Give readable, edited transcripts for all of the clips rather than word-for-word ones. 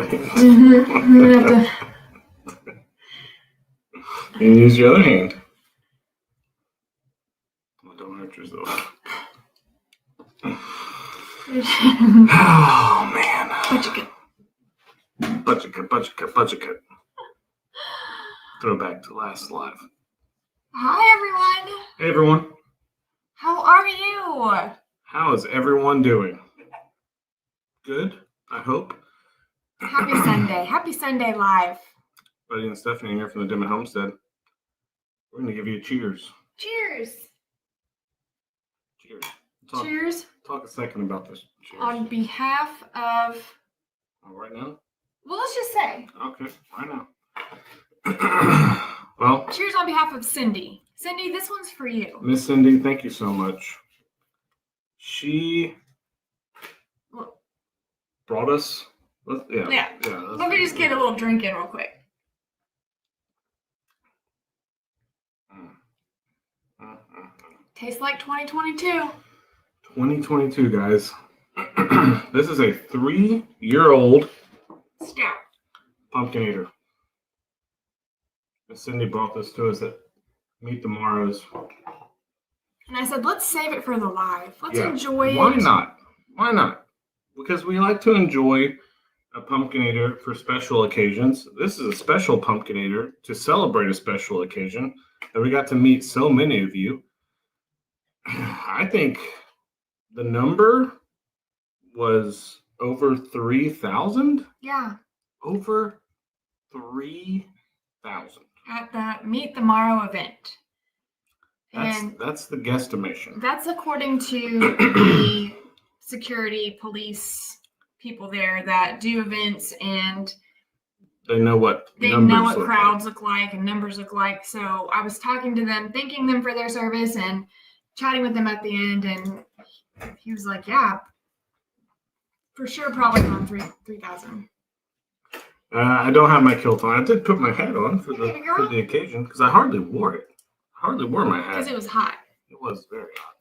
hand. Mm-hmm. You can use your other hand. Well, don't hurt yourself. Oh, man. Budget. Throw back to last live. Hi, everyone. Hey, everyone. How are you? How is everyone doing? Good, I hope. Happy Sunday. Happy Sunday live. Buddy and Stephanie here from the Denman Homestead. We're going to give you a cheers. Cheers. Cheers. Cheers. Talk a second about this. Cheers. On behalf of... Oh, right now? Well, let's just say. Okay, right now. Well. Cheers on behalf of Cindy. Cindy, this one's for you. Miss Cindy, thank you so much. She brought us. Yeah. Let me just get a little drink in real quick. Tastes like 2022. 2022, guys. This is a 3-year-old stout Pumpkinator. Miss Cindy brought this to us at Meet the Morrows. And I said, let's save it for the live. Let's enjoy it. Why not? Why not? Because we like to enjoy a Pumpkinator for special occasions. This is a special Pumpkinator to celebrate a special occasion that we got to meet so many of you. I think the number was over 3,000. Yeah. Over 3,000. At the Meet the Morrow event. That's the guesstimation. That's according to the security, police people there that do events, and they know what crowds look like and numbers look like. So I was talking to them, thanking them for their service, and chatting with them at the end, and he was like, "Yeah, for sure, probably around 3,000." I don't have my kilt on. I did put my hat on for the occasion because I hardly wore it. I hardly wore my hat. Because it was hot. It was very hot.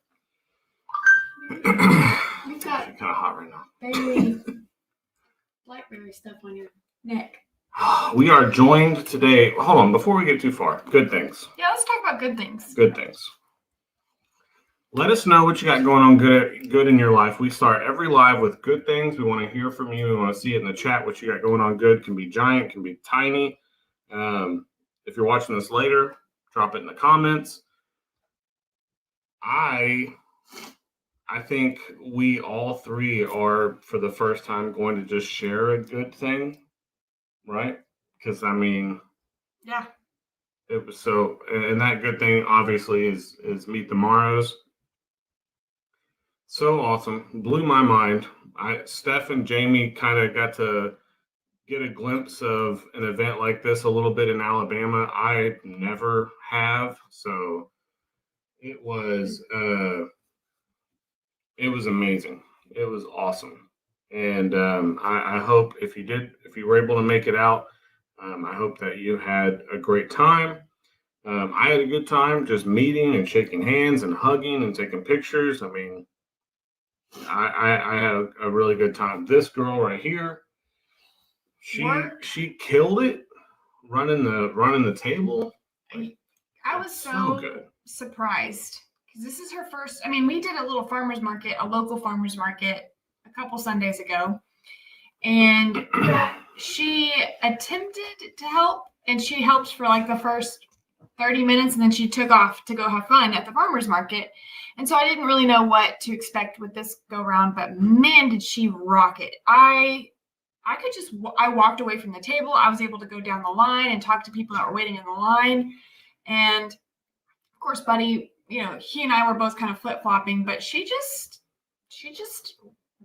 You've got kind of hot right now. Berry, blackberry stuff on your neck. We are joined today. Hold on, before we get too far. Good things. Yeah, let's talk about good things. Good things. Let us know what you got going on good in your life. We start every live with good things. We want to hear from you. We want to see it in the chat what you got going on good. Can be giant, can be tiny. If you're watching this later, drop it in the comments. I think we all three are, for the first time, going to just share a good thing, right? Because, yeah. It was so, and that good thing, obviously, is Meet the Morrows. So awesome. Blew my mind. Steph and Jamie kind of got to get a glimpse of an event like this a little bit in Alabama. I never have. So it was amazing. It was awesome. And I hope if you were able to make it out, I hope that you had a great time. I had a good time just meeting and shaking hands and hugging and taking pictures. I had a really good time. This girl right here, she killed it running the table. I was so surprised because this is her first. We did a little farmer's market, a local farmer's market a couple Sundays ago, and she attempted to help, and she helped for like the first 30 minutes, and then she took off to go have fun at the farmer's market. And so I didn't really know what to expect with this go round, but man, did she rock it. I walked away from the table. I was able to go down the line and talk to people that were waiting in the line. And of course, Buddy, he and I were both kind of flip-flopping, but she just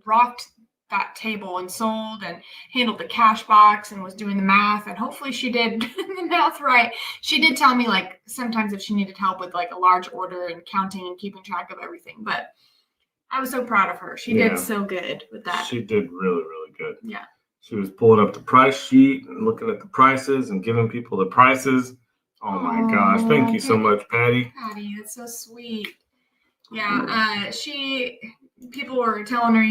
rocked that table and sold and handled the cash box and was doing the math, and hopefully she did the math right. She did tell me like sometimes if she needed help with like a large order and counting and keeping track of everything, but I was so proud of her. She did so good with that. She did really, really good. Yeah. She was pulling up the price sheet and looking at the prices and giving people the prices. Oh my gosh. Thank you so much, Patty. Patty, that's so sweet. Yeah. She people were telling her,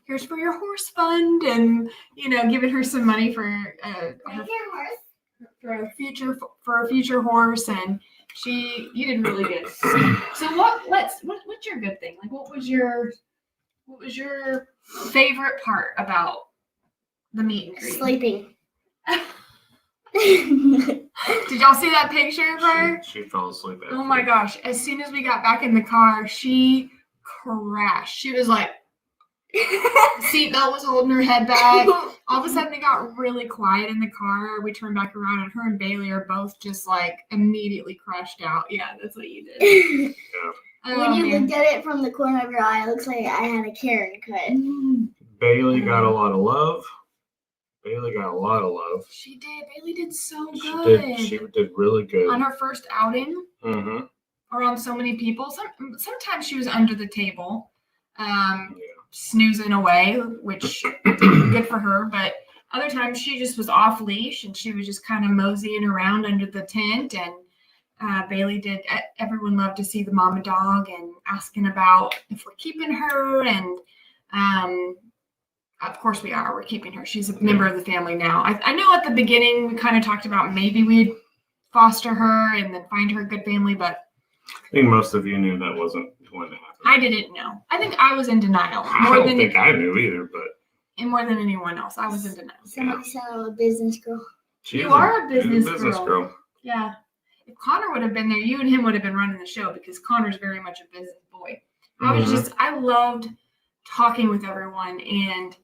here's for your horse fund, and giving her some money for a future horse, and you did really good. So what's your good thing? Like, what was your favorite part about the meet and greet? Sleeping. Did y'all see that picture of her? She fell asleep. Oh my gosh. As soon as we got back in the car, she crashed. She was like, seatbelt was holding her head back. All of a sudden, it got really quiet in the car. We turned back around, and her and Bailey are both just like immediately crashed out. Yeah, that's what you did. Yeah. When you looked at it from the corner of your eye, it looks like I had a Karen cut. Bailey got a lot of love. She did. Bailey did so good. She did really good. On her first outing, Mm-hmm. around so many people. Sometimes she was under the table, snoozing away, which good for her. But other times she just was off leash, and she was just kind of moseying around under the tent. And Bailey did. Everyone loved to see the mama dog and asking about if we're keeping her. And of course we are. We're keeping her. She's a member of the family now. I know at the beginning we kind of talked about maybe we'd foster her and then find her a good family, but I think most of you knew that wasn't going to happen. I didn't know. I think I was in denial I don't think I knew either, but and more than anyone else, I was in denial. Somebody said I'm a business girl. You are a business girl. girl. Yeah. If Connor would have been there, you and him would have been running the show because Connor's very much a business boy. I loved talking with everyone, and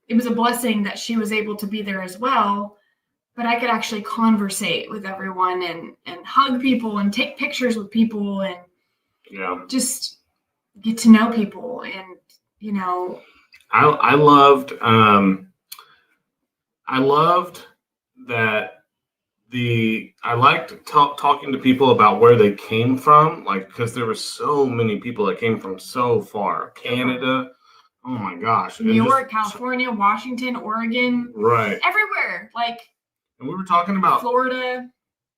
it was a blessing that she was able to be there as well. But I could actually conversate with everyone and hug people and take pictures with people and just get to know people. And, I loved that I liked talking to people about where they came from, like, because there were so many people that came from so far. Canada, oh my gosh. New York, California, Washington, Oregon. Right. Everywhere. Like, and we were talking about Florida.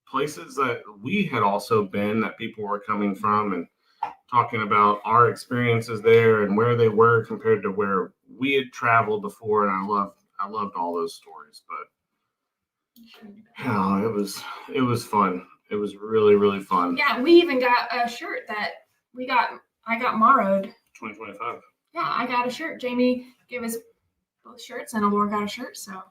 Places that we had also been that people were coming from, and talking about our experiences there and where they were compared to where we had traveled before. And I loved all those stories, but it was fun. It was really, really fun. Yeah, we even got a shirt that I got borrowed. 2025. Yeah, I got a shirt. Jamie gave us both shirts, and Allure got a shirt, so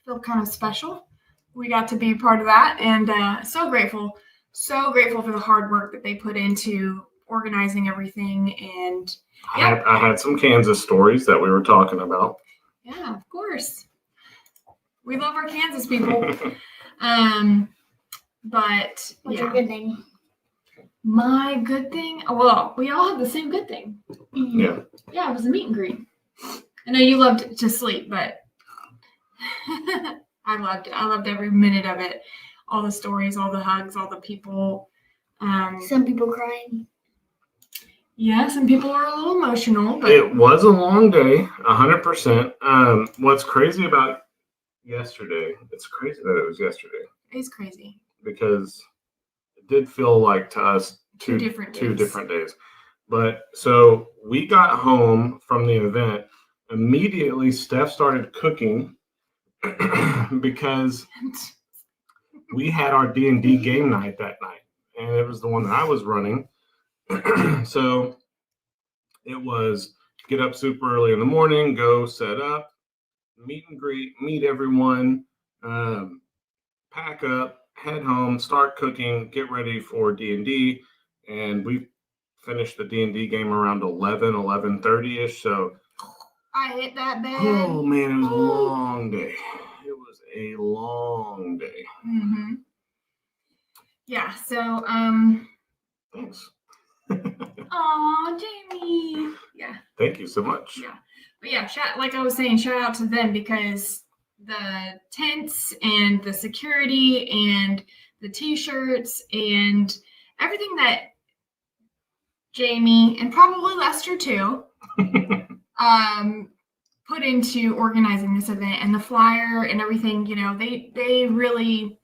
feel kind of special. We got to be part of that, and so grateful for the hard work that they put into organizing everything. And I had some Kansas stories that we were talking about. Yeah, of course. We love our Kansas people. But What's your good thing? My good thing? Well, we all have the same good thing. Yeah. Yeah, it was a meet and greet. I know you loved to sleep, but I loved it. I loved every minute of it. All the stories, all the hugs, all the people. Some people crying. Yeah, some people are a little emotional, but it was a long day, 100%. What's crazy about yesterday? It's crazy that it was yesterday. It's crazy because it did feel like to us two different days. But so we got home from the event. Immediately, Steph started cooking because we had our D&D game night that night, and it was the one that I was running. So it was get up super early in the morning, go set up, meet and greet, meet everyone, pack up, head home, start cooking, get ready for D&D. And we finished the D&D game around 11:30ish. So I hit that bed. Oh man, it was a long day. It was a long day. Mm-hmm. Yeah. So thanks. Aw, Jamie. Yeah. Thank you so much. Yeah. But yeah, like I was saying, shout out to them because the tents and the security and the t-shirts and everything that Jamie and probably Lester too put into organizing this event, and the flyer and everything, they really,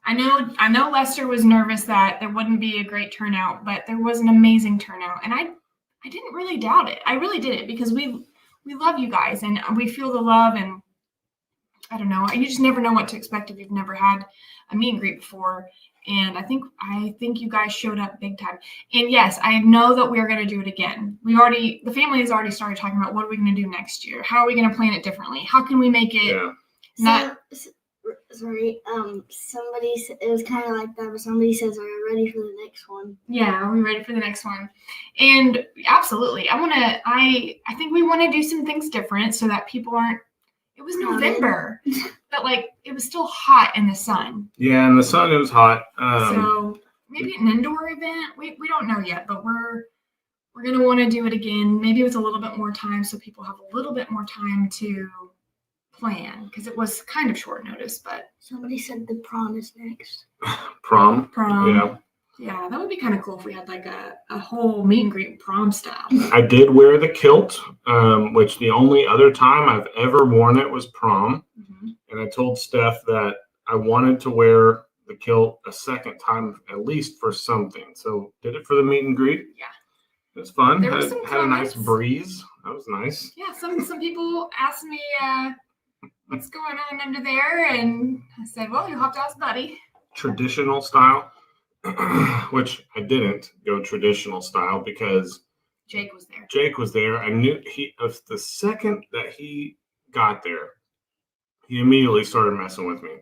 I know Lester was nervous that there wouldn't be a great turnout, but there was an amazing turnout. And I I didn't really doubt it. I really didn't, because we love you guys and we feel the love, and I don't know. You just never know what to expect if you've never had a meet and greet before. And I think you guys showed up big time. And yes, I know that we're going to do it again. The family has already started talking about what are we going to do next year? How are we going to plan it differently? How can we make it not? Sorry, it was kind of like that, but somebody says, "Are you ready for the next one?" Yeah, are we ready for the next one? And absolutely, I think we want to do some things different so that people aren't. It was November, but like it was still hot in the sun. Yeah, in the sun it was hot. So maybe an indoor event. We don't know yet, but we're gonna want to do it again. Maybe with a little bit more time, so people have a little bit more time to plan, because it was kind of short notice. But somebody said the prom is next. Prom. Yeah. Yeah, that would be kind of cool if we had like a whole meet and greet prom style. I did wear the kilt, which the only other time I've ever worn it was prom. Mm-hmm. And I told Steph that I wanted to wear the kilt a second time, at least for something. So did it for the meet and greet. Yeah. It was fun. There was had a nice breeze. That was nice. Yeah, some people asked me what's going on under there, and I said, well, you have to ask Buddy. Traditional style. Which I didn't go traditional style because Jake was there. I knew the second that he got there, he immediately started messing with me.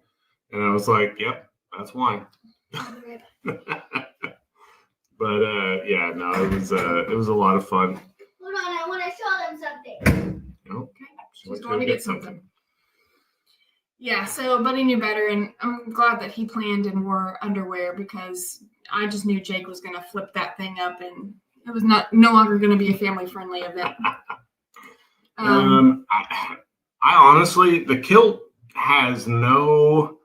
And I was like, yep, that's why. But yeah, no, it was a lot of fun. Hold on, I want to show them something. Okay. She's going to get something. Yeah, so Buddy knew better, and I'm glad that he planned and wore underwear, because I just knew Jake was going to flip that thing up, and it was no longer going to be a family-friendly event. I honestly, the kilt has no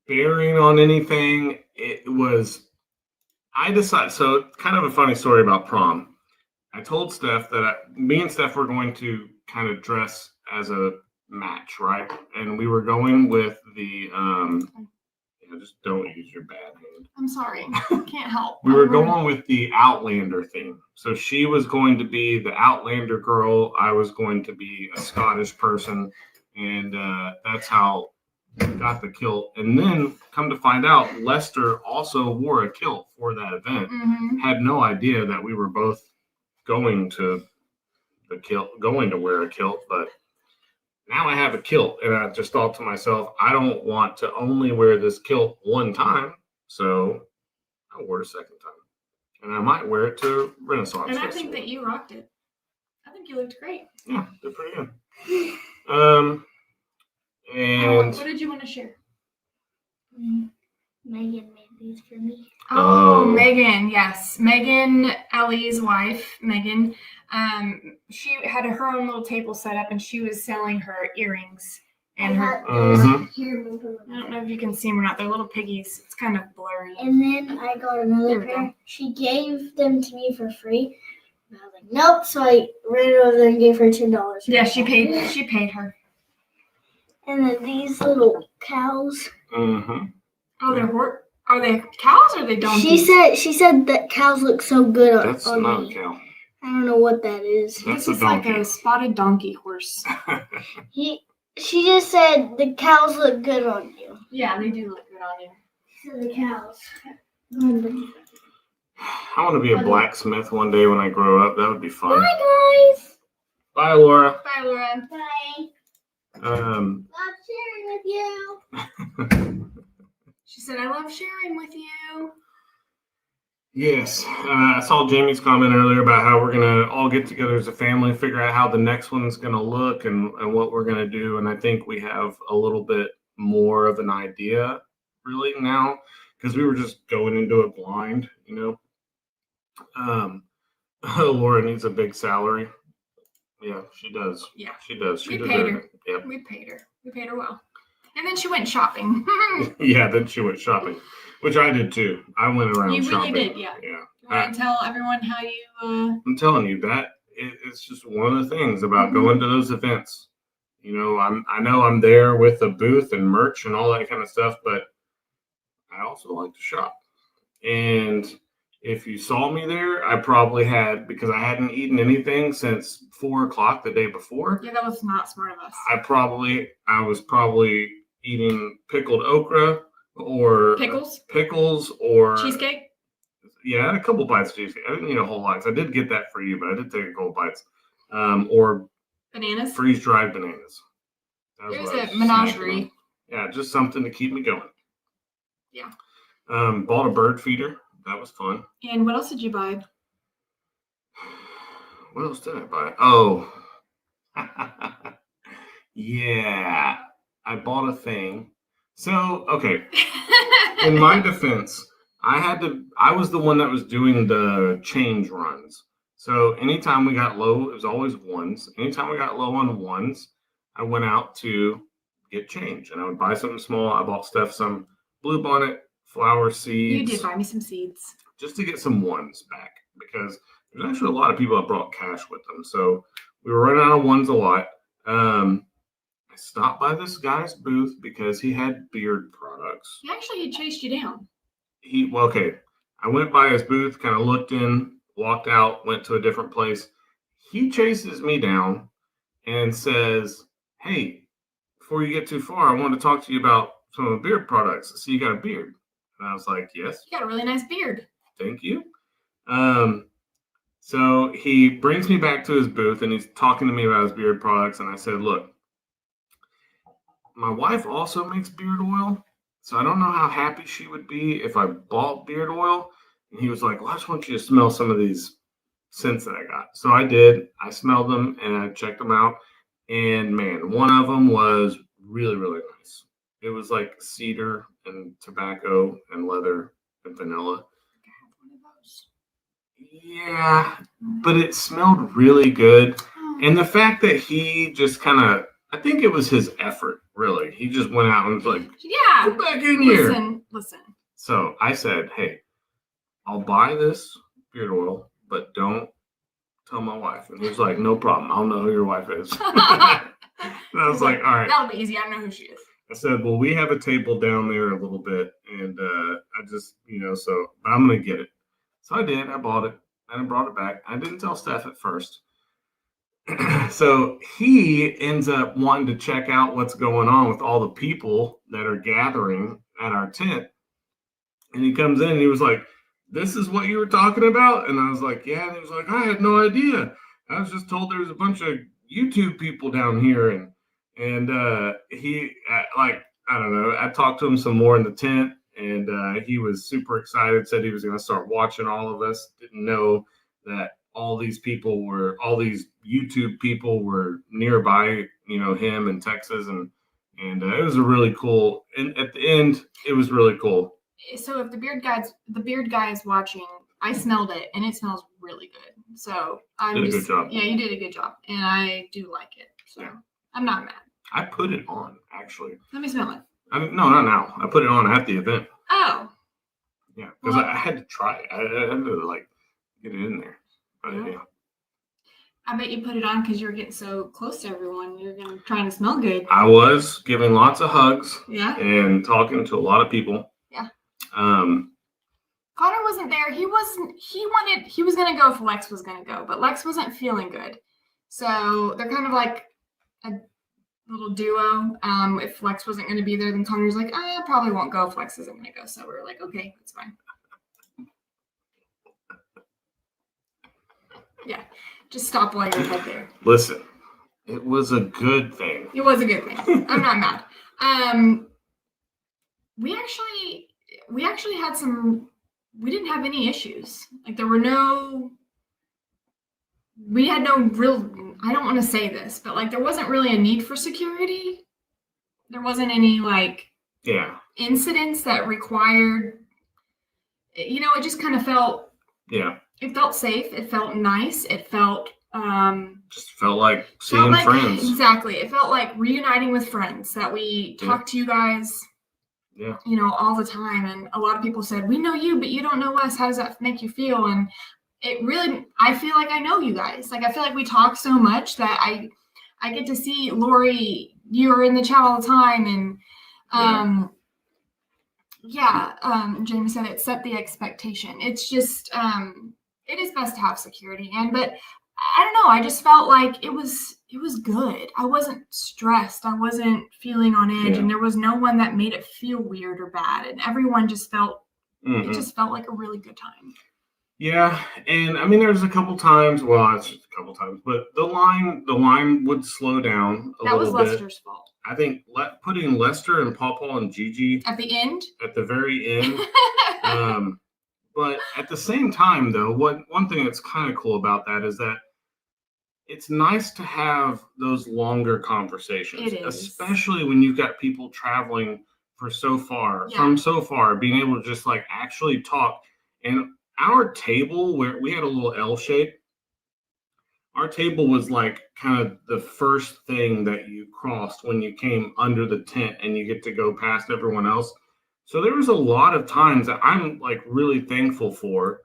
bearing on anything. I decided, so kind of a funny story about prom. I told Steph that me and Steph were going to kind of dress as a match, right? And we were going with the just don't use your bad hand. I'm sorry, can't help. We were going with the Outlander theme. So she was going to be the Outlander girl. I was going to be a Scottish person, and that's how we got the kilt. And then come to find out, Lester also wore a kilt for that event. Mm-hmm. Had no idea that we were both going to wear a kilt, but now I have a kilt, and I just thought to myself, I don't want to only wear this kilt one time, so I wore it a second time. And I might wear it to Renaissance And Festival. I think that you rocked it. I think you looked great. Yeah, did pretty good. And what did you want to share? Megan made these for me. Oh, Megan, yes. Megan, Ellie's wife, Megan. She had her own little table set up, and she was selling her earrings and her. I don't know if you can see them or not. They're little piggies. It's kind of blurry. And then I got another pair. She gave them to me for free. And I was like, nope. So I ran over there and gave her $10. Yeah, she paid her. And then these little cows. Mm-hmm. Oh, are they cows or are they donkeys? She said that cows look so good on me. That's not a cow. I don't know what that is. This is like a spotted donkey horse. She just said the cows look good on you. Yeah, they do look good on you. So the cows. I want to be a blacksmith one day when I grow up. That would be fun. Bye, guys. Bye, Laura. Bye, Laura. Bye. Love sharing with you. She said, I love sharing with you. Yes. I saw Jamie's comment earlier about how we're going to all get together as a family, figure out how the next one's going to look and what we're going to do. And I think we have a little bit more of an idea really now, because we were just going into it blind, Laura needs a big salary. Yeah, she does. Yeah. She does. We paid her. Yep. We paid her well. And then she went shopping. Yeah, then she went shopping, which I did too. I went around shopping. You really did, yeah. Yeah. You want to tell everyone how you... I'm telling you, that it's just one of the things about going to those events. I know I'm there with a booth and merch and all that kind of stuff, but I also like to shop. And If you saw me there, I probably had, because I hadn't eaten anything since 4 o'clock the day before. Yeah, that was not smart of us. I was probably eating pickled okra or Pickles or cheesecake. Yeah, I had a couple bites of cheesecake. I didn't eat a whole lot. So I did get that for you, but I did take a couple bites. Or bananas. Freeze-dried bananas. It was a menagerie. Yeah, just something to keep me going. Yeah. Bought a bird feeder. That was fun. And what else did you buy? What else did I buy? Oh, yeah. I bought a thing. So, okay. In my defense, I was the one that was doing the change runs. So anytime we got low, it was always ones. Anytime we got low on ones, I went out to get change, and I would buy something small. I bought Steph some bluebonnet flower seeds. You did buy me some seeds. Just to get some ones back, because there's actually a lot of people that brought cash with them. So we were running out of ones a lot. I stopped by this guy's booth because he had beard products. He chased you down. Okay. I went by his booth, kind of looked in, walked out, went to a different place. He chases me down and says, "Hey, before you get too far, I want to talk to you about some of the beard products. I see you got a beard." And I was like, "Yes." You got a really nice beard. Thank you. So he brings me back to his booth and he's talking to me about his beard products. And I said, "Look, my wife also makes beard oil. So I don't know how happy she would be if I bought beard oil." And he was like, "Well, I just want you to smell some of these scents that I got." So I did. I smelled them and I checked them out. And man, one of them was really, really nice. It was like cedar and tobacco and leather and vanilla. Yeah, but it smelled really good. And the fact that he just kind of, I think it was his effort, really. He just went out and was like, "Yeah, get back in here." Listen. So I said, "Hey, I'll buy this beard oil, but don't tell my wife." And he was like, "No problem. I'll know who your wife is." And I was like, "All right." That'll be easy. I know who she is. I said, "Well, we have a table down there a little bit, and I just, so I'm going to get it." So I did. I bought it, and I brought it back. I didn't tell Steph at first. So he ends up wanting to check out what's going on with all the people that are gathering at our tent. And he comes in and he was like, "This is what you were talking about?" And I was like, "Yeah." And he was like, "I had no idea. I was just told there was a bunch of YouTube people down here." And he, I don't know, I talked to him some more in the tent, and he was super excited, said he was going to start watching all of us. Didn't know that all these YouTube people were nearby, him in Texas. And it was a really cool, and at the end, it was really cool. So if the beard guy is watching, I smelled it and it smells really good. So did a good job. Yeah, you did a good job, and I do like it. So yeah. I'm not mad. I put it on, actually. Let me smell it. No, not now. I put it on at the event. Oh. Yeah, because I had to try it. I had to get it in there. But, yeah. I bet you put it on because you were getting so close to everyone. You're trying to smell good. I was giving lots of hugs. Yeah. And talking to a lot of people. Yeah. Connor wasn't there. He was going to go if Lex was going to go, but Lex wasn't feeling good. So they're kind of like a little duo. If Lex wasn't going to be there, then Connor's like, "I probably won't go if Lex isn't going to go." So we were like, "Okay, that's fine." Yeah, just stop while you're ahead there. Listen, it was a good thing. It was a good thing. I'm not mad. We actually had we didn't have any issues. Like we had no real, I don't want to say this, but there wasn't really a need for security. There wasn't any incidents that required, it just kind of felt, it felt safe. It felt nice. It felt, just felt like seeing friends. Exactly. It felt like reuniting with friends that we talked to you guys, all the time. And a lot of people said, "We know you, but you don't know us. How does that make you feel?" And it really, I feel like I know you guys. I feel like we talk so much that I get to see Lori, you're in the chat all the time. And Yeah, Jamie said it set the expectation. It's just it is best to have security but I don't know, I just felt like it was good. I wasn't stressed. I wasn't feeling on edge, and there was no one that made it feel weird or bad, and everyone just felt it just felt like a really good time. Yeah, and I mean, there's a couple times. Well, it's just a couple times, but the line would slow down a little bit. That was Lester's fault. I think putting Lester and Pawpaw and Gigi at the end, at the very end. But at the same time, though, one thing that's kind of cool about that is that it's nice to have those longer conversations, especially when you've got people traveling from so far, being able to just like actually talk. And our table, where we had a little L shape, our table was like kind of the first thing that you crossed when you came under the tent, and you get to go past everyone else. So there was a lot of times that I'm like really thankful for.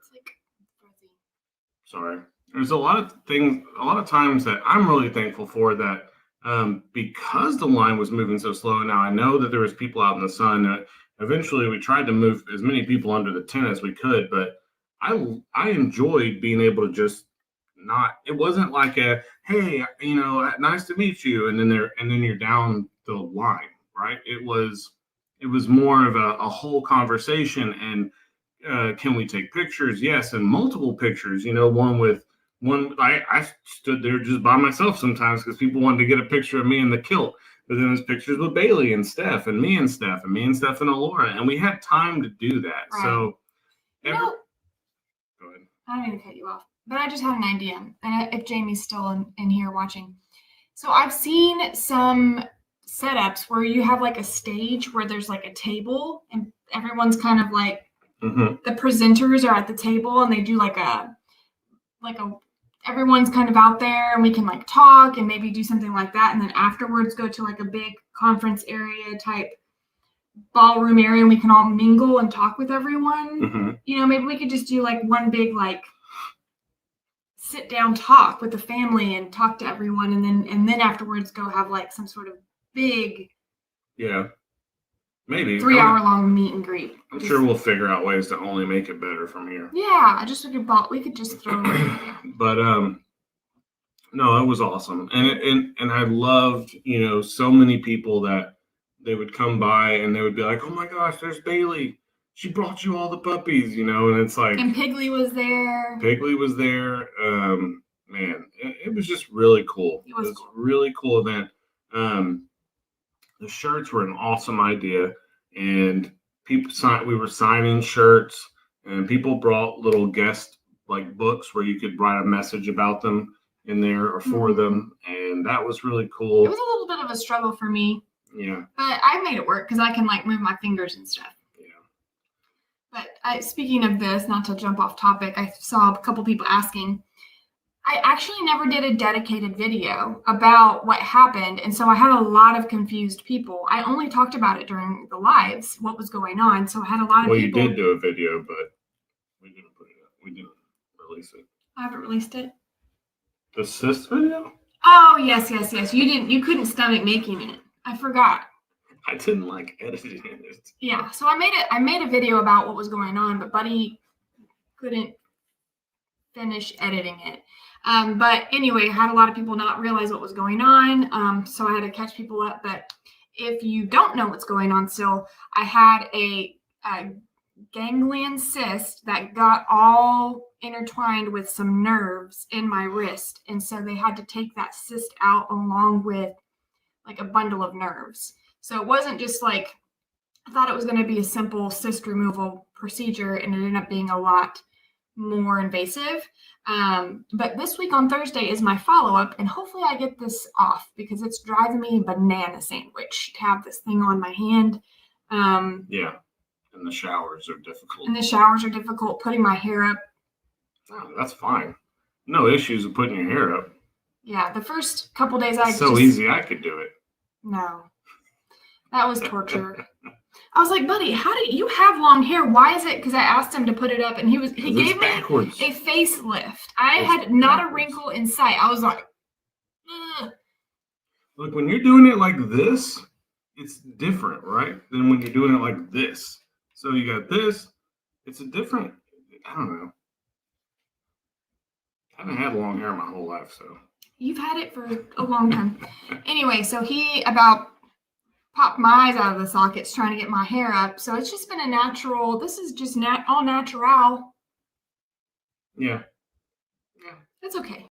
Sorry. There's a lot of times that I'm really thankful for that, because the line was moving so slow. Now I know that there was people out in the sun. Eventually we tried to move as many people under the tent as we could, but I enjoyed being able to just it wasn't like a, hey, nice to meet you, and then you're down the line, right? It was more of a whole conversation, and can we take pictures? Yes, and multiple pictures. I stood there just by myself sometimes because people wanted to get a picture of me in the kilt. But then there's pictures with Bailey and Steph and me and Steph and Alora, and we had time to do that. Right. So, go ahead. I don't mean to cut you off, but I just had an idea, and if Jamie's still in here watching. So I've seen some setups where you have like a stage where there's like a table, and everyone's kind of like the presenters are at the table, and they do like a everyone's kind of out there, and we can like talk and maybe do something like that, and then afterwards go to like a big conference area type ballroom area, and we can all mingle and talk with everyone. Maybe we could just do like one big like sit down talk with the family and talk to everyone, and then afterwards go have like some sort of big maybe 3-hour long meet and greet. I'm sure we'll figure out ways to only make it better from here. Yeah, we could just throw but no, it was awesome, and I loved so many people that they would come by and they would be like, oh my gosh, there's Bailey. She brought you all the puppies, and it's like. And Piggly was there. Man, it was just really cool. It was cool. A really cool event. The shirts were an awesome idea, and we were signing shirts, and people brought little guest like books where you could write a message about them in there or for them, and that was really cool. It was a little bit of a struggle for me. Yeah. But I made it work because I can like move my fingers and stuff. Yeah. But speaking of this, not to jump off topic, I saw a couple people asking. I actually never did a dedicated video about what happened, and so I had a lot of confused people. I only talked about it during the lives, what was going on, so I had a lot of people. Well, you did do a video, but we didn't put it up. We didn't release it. I haven't released it. The cyst video? Oh, yes. You couldn't stomach making it. I forgot. I didn't like editing it. Yeah, so I made a video about what was going on, but Buddy couldn't finish editing it. But anyway, I had a lot of people not realize what was going on, so I had to catch people up. But if you don't know what's going on still, I had a ganglion cyst that got all intertwined with some nerves in my wrist, and so they had to take that cyst out along with like a bundle of nerves. So it wasn't just like, I thought it was going to be a simple cyst removal procedure, and it ended up being a lot more invasive. But this week on Thursday is my follow-up, and hopefully I get this off because it's driving me banana sandwich to have this thing on my hand. Yeah, and the showers are difficult. Putting my hair up. Oh, that's fine. No issues with putting your hair up. Yeah, the first couple days easy I could do it. No, that was torture. I was like, Buddy, how do you have long hair? Why is it? Because I asked him to put it up, and he gave me a facelift. I had not a wrinkle in sight. I was like, ugh. Look, when you're doing it like this, it's different, right? Than when you're doing it like this. So you got this. It's a different, I don't know. I haven't had long hair my whole life, so. You've had it for a long time. Anyway, so he about popped my eyes out of the sockets trying to get my hair up. So it's just been a natural, this is just all natural. Yeah. Yeah, that's okay.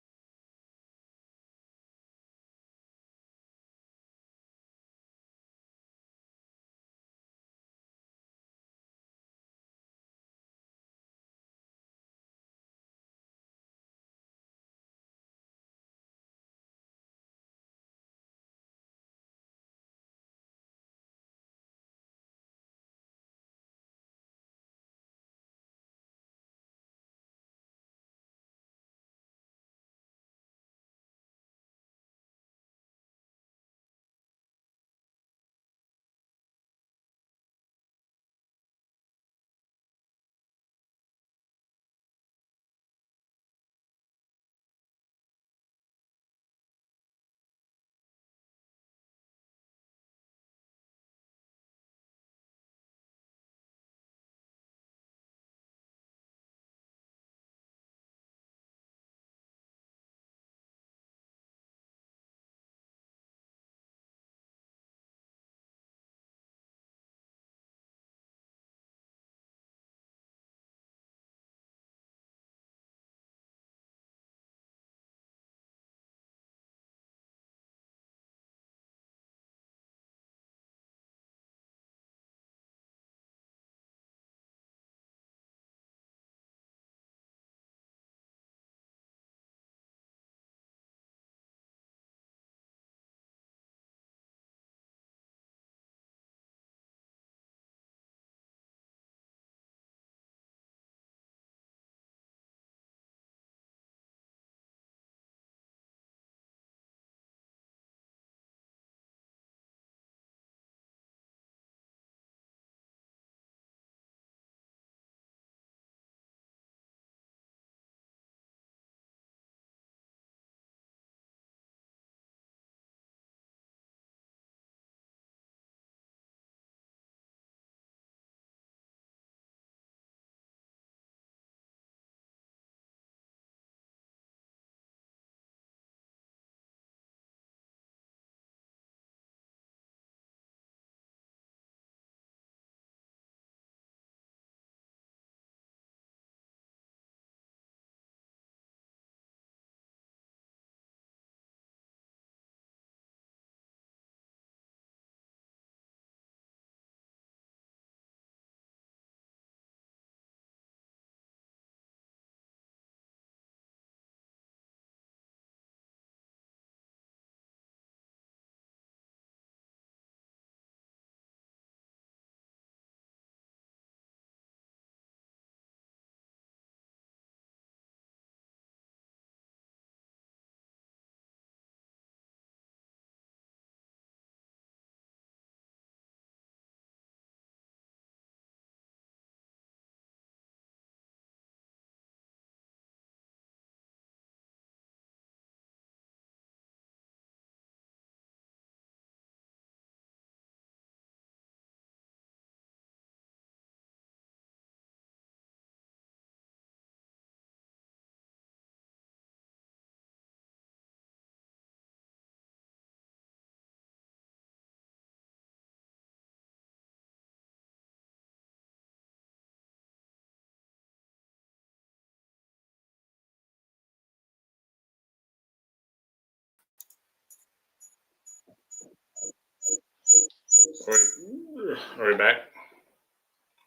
Are we back?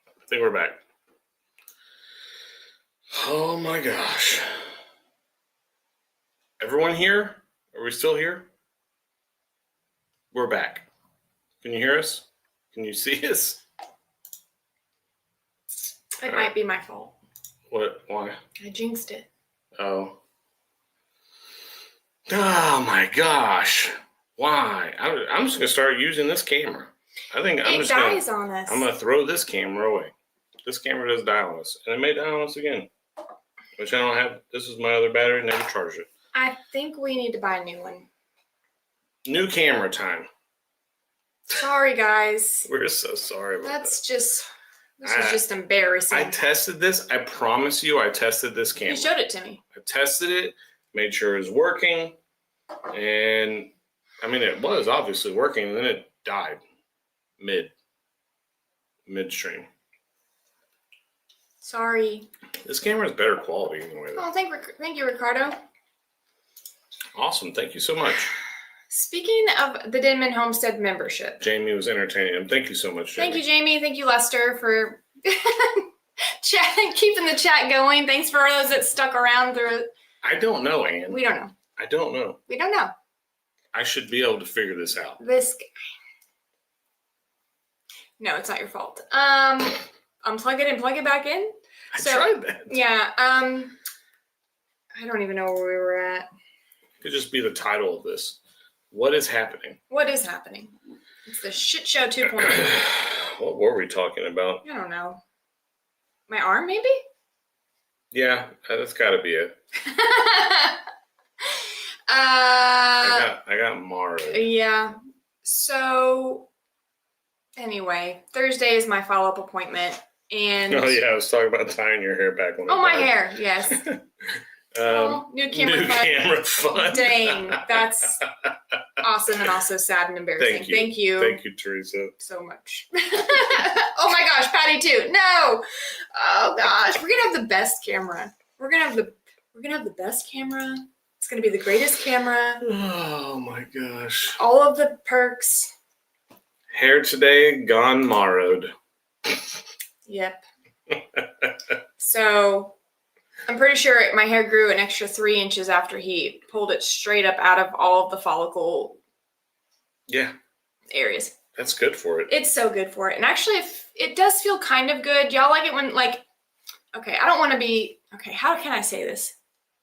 I think we're back. Oh my gosh. Everyone here? Are we still here? We're back. Can you hear us? Can you see us? It might be my fault. What? Why? I jinxed it. Oh. Oh my gosh. Why? I'm just going to start using this camera. I think I'm It just dies on us. I'm going to throw this camera away. This camera does die on us. And it may die on us again. Which I don't have. This is my other battery. Never charged it. I think we need to buy a new one. New camera time. Sorry, guys. We're so sorry about That's that. just This is just embarrassing. I tested this. I promise you, I tested this camera. You showed it to me. I tested it, made sure it was working, and I mean, it was obviously working, and then it died midstream. Sorry. This camera is better quality anyway. Oh, thank you, Ricardo. Awesome. Thank you so much. Speaking of the Denman Homestead membership. Jamie was entertaining him. Thank you so much, Jamie. Thank you, Jamie. Thank you, Lester, for keeping the chat going. Thanks for those that stuck around through it. I don't know, Ann. We don't know. I don't know. We don't know. I should be able to figure this out. No, it's not your fault. Unplug it and plug it back in. I tried that. Yeah. I don't even know where we were at. Could just be the title of this. What is happening? What is happening? It's the shit show 2.0. What were we talking about? I don't know. My arm, maybe? Yeah, that's got to be it. I got Mara. Yeah. So, anyway, Thursday is my follow-up appointment, and Oh yeah, I was talking about tying your hair back when. my hair, yes. New camera fun. Dang, that's awesome and also sad and embarrassing. Thank you, Teresa, so much. Oh my gosh, Patty too. No. Oh gosh, we're gonna have the best camera. We're gonna have the best camera. It's gonna be the greatest camera. Oh my gosh. All of the perks. Hair today gone marrowed. Yep. So I'm pretty sure my hair grew an extra 3 inches after he pulled it straight up out of all of the follicle areas. That's good for it. It's so good for it. And actually, if it does feel kind of good. Y'all like it when, like, okay, I don't want to be, okay, how can I say this?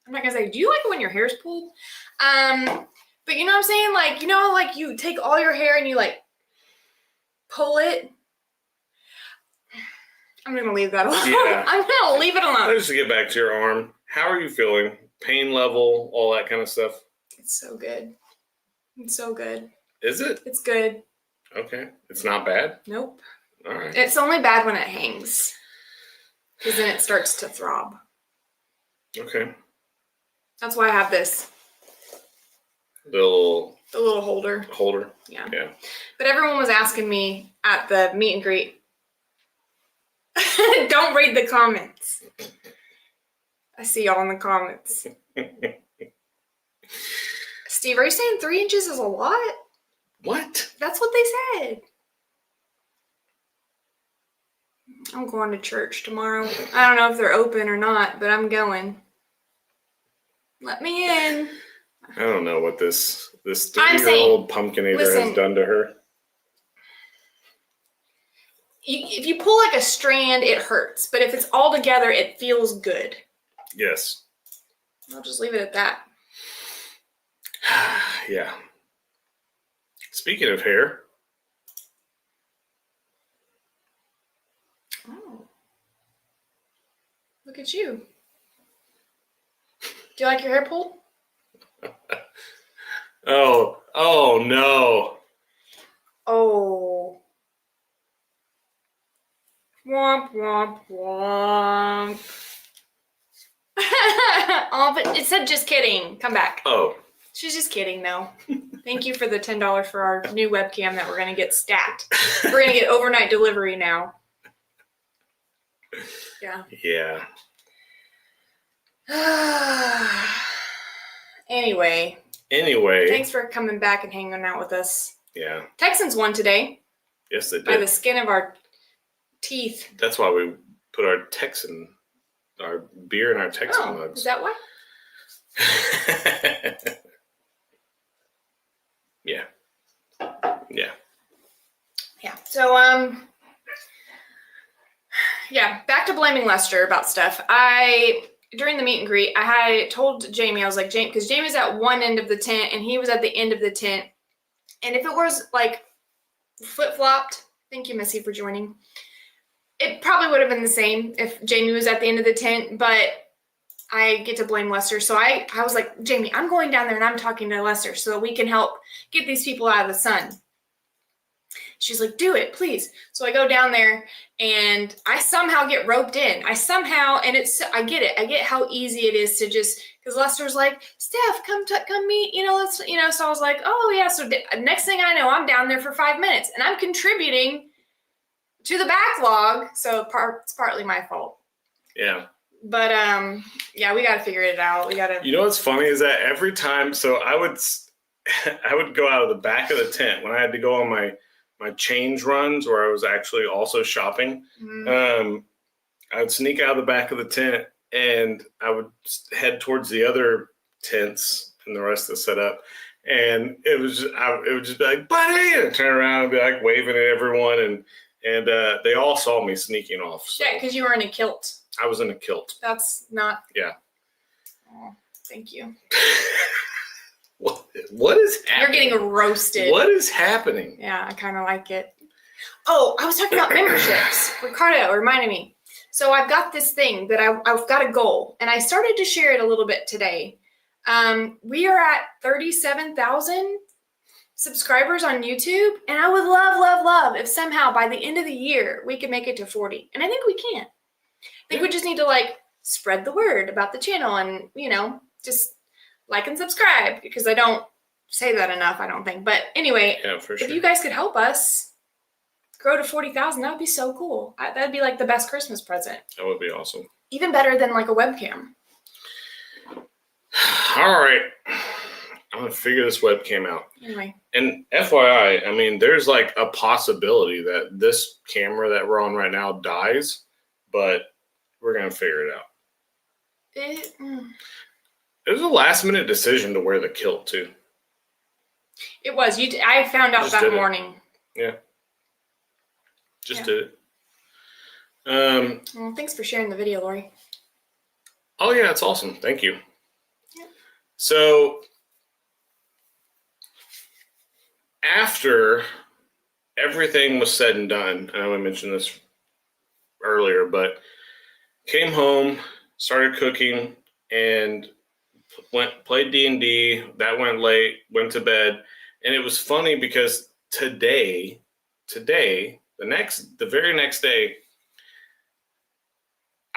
I'm not going to say, do you like it when your hair's pulled? But you know what I'm saying? Like, you know, like you take all your hair and you like pull it. I'm going to leave that alone. Yeah. I'm going to leave it alone. Just to get back to your arm, how are you feeling? Pain level, all that kind of stuff? It's so good. It's so good. Is it? It's good. Okay. It's not bad? Nope. All right. It's only bad when it hangs. Because then it starts to throb. Okay. That's why I have this. The little holder. Yeah. But everyone was asking me at the meet and greet, don't read the comments. I see y'all in the comments. Steve, are you saying 3 inches is a lot? What? That's what they said. I'm going to church tomorrow. I don't know if they're open or not, but I'm going. Let me in. I don't know what this 3-year-old pumpkinator has done to her. If you pull like a strand, it hurts. But if it's all together, it feels good. Yes. I'll just leave it at that. Yeah. Speaking of hair. Oh. Look at you. Do you like your hair pulled? Oh no. Oh. Womp, womp, womp. Oh, but it said just kidding. Come back. Oh. She's just kidding, though. Thank you for the $10 for our new webcam that we're going to get stat. We're going to get overnight delivery now. Yeah. Yeah. Anyway. Thanks for coming back and hanging out with us. Yeah. Texans won today. Yes, they did. By the skin of our teeth. That's why we put our beer in our Texan mugs. Is that why? Yeah. So, back to blaming Lester about stuff. During the meet and greet, I had told Jamie, I was like, because Jamie's at one end of the tent and he was at the end of the tent. And if it was like flip-flopped, thank you, Missy, for joining. It probably would have been the same if Jamie was at the end of the tent, but I get to blame Lester. So I was like, Jamie, I'm going down there and I'm talking to Lester so that we can help get these people out of the sun. She's like, do it, please. So I go down there and I somehow get roped in. I get it. I get how easy it is to just, because Lester's like, Steph, come meet, so I was like, oh yeah. So next thing I know, I'm down there for 5 minutes and I'm contributing to the backlog. So it's partly my fault. Yeah. But yeah, we got to figure it out. We got to. You know what's funny is that every time, so I would go out of the back of the tent when I had to go on my change runs where I was actually also shopping. I would sneak out of the back of the tent and I would head towards the other tents and the rest of the setup. And it would just be like, buddy, and I'd turn around and be like waving at everyone. And they all saw me sneaking off. So. Yeah, because you were in a kilt. I was in a kilt. That's not. Yeah. Oh, thank you. What is happening? You're getting roasted. What is happening? Yeah, I kind of like it. Oh, I was talking about memberships. Ricardo reminded me. So I've got this thing that I've got a goal, and I started to share it a little bit today. We are at 37,000 subscribers on YouTube, and I would love if somehow by the end of the year we could make it to 40. And I think we can. I think we just need to spread the word about the channel and, just like and subscribe, because I don't say that enough, I don't think. But anyway, yeah, for sure. If you guys could help us grow to 40,000, that would be so cool. That'd be like the best Christmas present. That would be awesome. Even better than like a webcam. All right. I'm going to figure this webcam out. Anyway. And FYI, I mean, there's like a possibility that this camera that we're on right now dies, but we're going to figure it out. It was a last minute decision to wear the kilt too. It was. I found out that morning. Yeah. Just did it. Well, thanks for sharing the video, Lori. Oh yeah, it's awesome. Thank you. Yeah. So after everything was said and done, I know I mentioned this earlier, but came home, started cooking, and played D&D. That went late, went to bed. And it was funny because today, the very next day,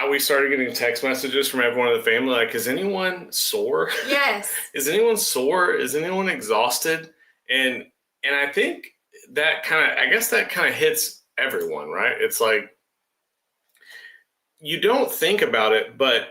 we started getting text messages from everyone in the family like, is anyone sore? Yes. Is anyone sore? Is anyone exhausted? And I think that kind of hits everyone, right? It's like, you don't think about it, but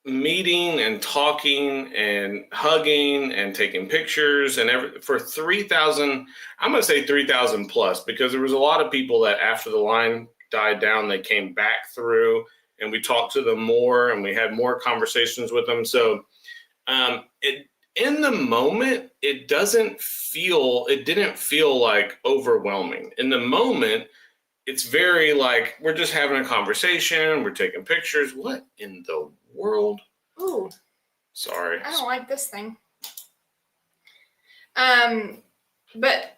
meeting and talking and hugging and taking pictures and for 3,000, I'm going to say 3,000 plus, because there was a lot of people that after the line died down, they came back through and we talked to them more and we had more conversations with them. So in the moment, it didn't feel like overwhelming. In the moment, it's very like, we're just having a conversation. We're taking pictures. What in the world? Ooh. Sorry. I don't like this thing. But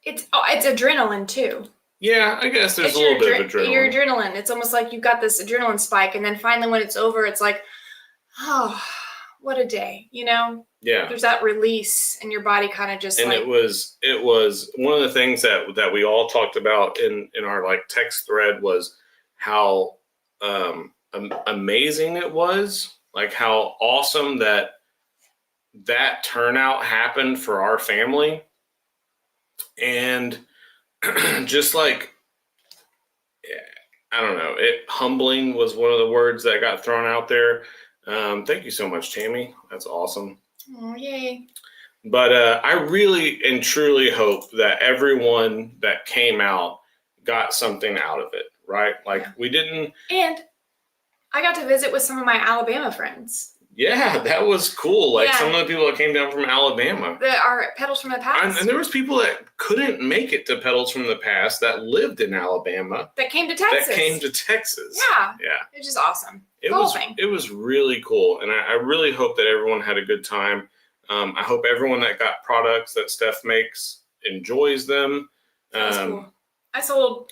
it's adrenaline too. Yeah, I guess there's a little bit of adrenaline. Your adrenaline. It's almost like you've got this adrenaline spike, and then finally when it's over, it's like, oh, what a day, Yeah. There's that release, and your body kind of just. And it was one of the things that we all talked about in our text thread was how amazing it was, like how awesome that turnout happened for our family, and just I don't know, humbling was one of the words that got thrown out there. Thank you so much, Tammy. That's awesome. Oh, yay. But I really and truly hope that everyone that came out got something out of it, right? We didn't. And I got to visit with some of my Alabama friends. Yeah, that was cool. Some of the people that came down from Alabama. That are Pedals from the Past. And there was people that couldn't make it to Pedals from the Past that lived in Alabama. That came to Texas. Yeah. Yeah. It was just awesome. It was really cool. And I really hope that everyone had a good time. I hope everyone that got products that Steph makes enjoys them. That was cool. I sold.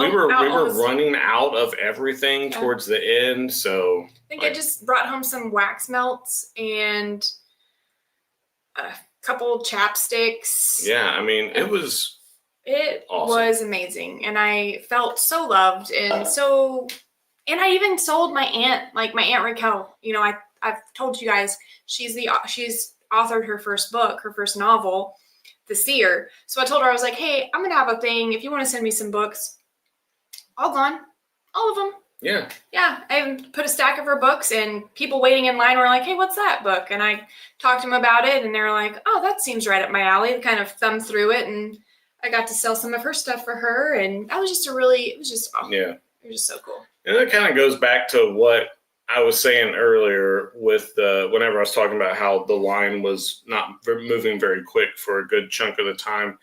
We were running out of everything towards the end, so I think I just brought home some wax melts and a couple chapsticks. Yeah, I mean it was It Awesome. was amazing, and I felt so loved and I even sold my aunt, like my Aunt Raquel. You know, I've told you guys she's authored her first book, her first novel, The Seer. So I told her, I was like, hey, I'm gonna have a thing. If you want to send me some books, all gone, all of them. Yeah. Yeah, I put a stack of her books, and people waiting in line were like, hey, what's that book? And I talked to them about it, and they were like, oh, that seems right up my alley. They kind of thumbed through it, and I got to sell some of her stuff for her, and that was just it was just so cool. And that kind of goes back to what I was saying earlier with whenever I was talking about how the line was not moving very quick for a good chunk of the time.